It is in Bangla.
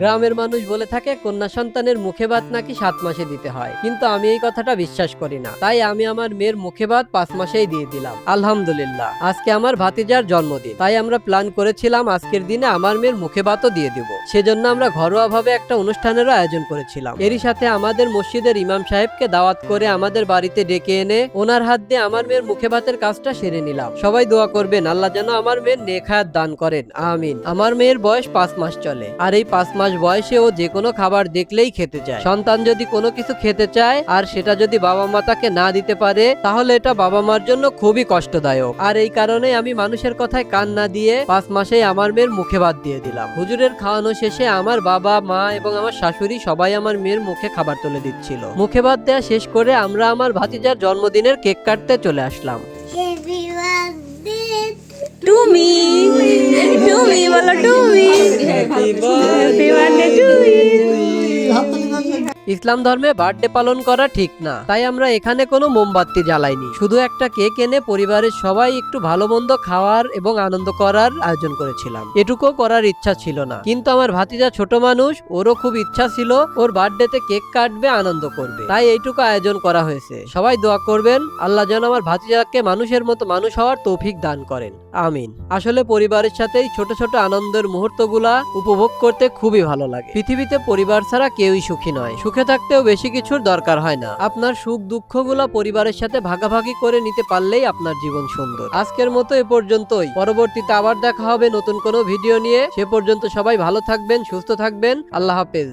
গ্রামের মানুষ বলে থাকে কন্যা সন্তানের মুখে ভাত নাকি 7 মাসে দিতে হয়, কিন্তু আমি এই কথাটা বিশ্বাস করি না। তাই আমি আমার মেয়ের মুখে ভাত 5 মাসেই দিয়ে দিলাম। আলহামদুলিল্লাহ, আজকে আমার ভাতিজার জন্মদিন, তাই আমরা প্ল্যান করেছিলাম আজকের দিনে আমার মেয়ের মুখে ভাতও দিয়ে দিব। সেজন্য আমরা ঘরোয়া ভাবে একটা অনুষ্ঠানেরও আয়োজন করেছিলাম। এরই সাথে আমাদের মসজিদের ইমাম সাহেবকে দাওয়াত করে আমাদের বাড়িতে ডেকে এনে ওনার হাত দিয়ে আমার মেয়ের মুখে ভাতের কাজটা সেরে নিলাম। সবাই দোয়া করবেন আল্লাহ যেন আমার মেয়ের নেক হায়াত দান করেন, আমিন। আমার মেয়ের বয়স 5 মাস চলে, আর এই 5 মাস বয়সে ও যে কোনো খাবার দেখলেই খেতে চায়। সন্তান যদি কোনো কিছু খেতে চায় আর সেটা যদি বাবা মা তাকে না দিতে পারে, তাহলে এটা বাবা মার জন্য খুবই কষ্টদায়ক। আর এই কারণে আমি মানুষের কথায় কান না দিয়ে 5 মাসেই আমার মেয়ের মুখে ভাত দিয়ে দিলাম। হুজুরের খাওয়ানো শেষে আমার বাবা মা এবং আমার শাশুড়ি সবাই আমার মেয়ের মুখে খাবার তুলে দিচ্ছিল। মুখে ভাত দেওয়া শেষ করে আমরা আমার ভাতিজার জন্মদিনের কেক কাটতে চলে আসলাম। টুমি টুমি বলো টুমি হ্যাপি বার্থডে টু ইউ। ইসলাম ধর্মে বার্থডে পালন করা ঠিক না, তাই আমরা এখানে কোনো মোমবাতি জ্বালাইনি। শুধু একটা কেক এনে পরিবারের সবাই একটু ভালো মন্দ খাওয়ার এবং আনন্দ করার আয়োজন করেছিলাম। এটুকু করার ইচ্ছা ছিল না, কিন্তু আমার ভাতিজা ছোট মানুষ, ওরও খুব ইচ্ছা ছিল ওর বার্থডেতে কেক কাটবে, আনন্দ করবে, তাই এইটুকু আয়োজন করা হয়েছে। সবাই দোয়া করবেন আল্লাহ যেন আমার ভাতিজাকে মানুষের মতো মানুষ হওয়ার তৌফিক দান করেন, আমিন। আসলে পরিবারের সাথে ছোট ছোট আনন্দের মুহূর্তগুলা উপভোগ করতে খুবই ভালো লাগে। পৃথিবীতে পরিবার ছাড়া কেউই সুখী নয়, সুখে থাকতেও বেশি কিছুর দরকার হয় না। আপনার সুখ দুঃখগুলা পরিবারের সাথে ভাগাভাগি করে নিতে পারলেই আপনার জীবন সুন্দর। আজকের মতো এ পর্যন্তই, পরবর্তীতে আবার দেখা হবে নতুন কোনো ভিডিও নিয়ে। সে পর্যন্ত সবাই ভালো থাকবেন, সুস্থ থাকবেন, আল্লাহ হাফেজ।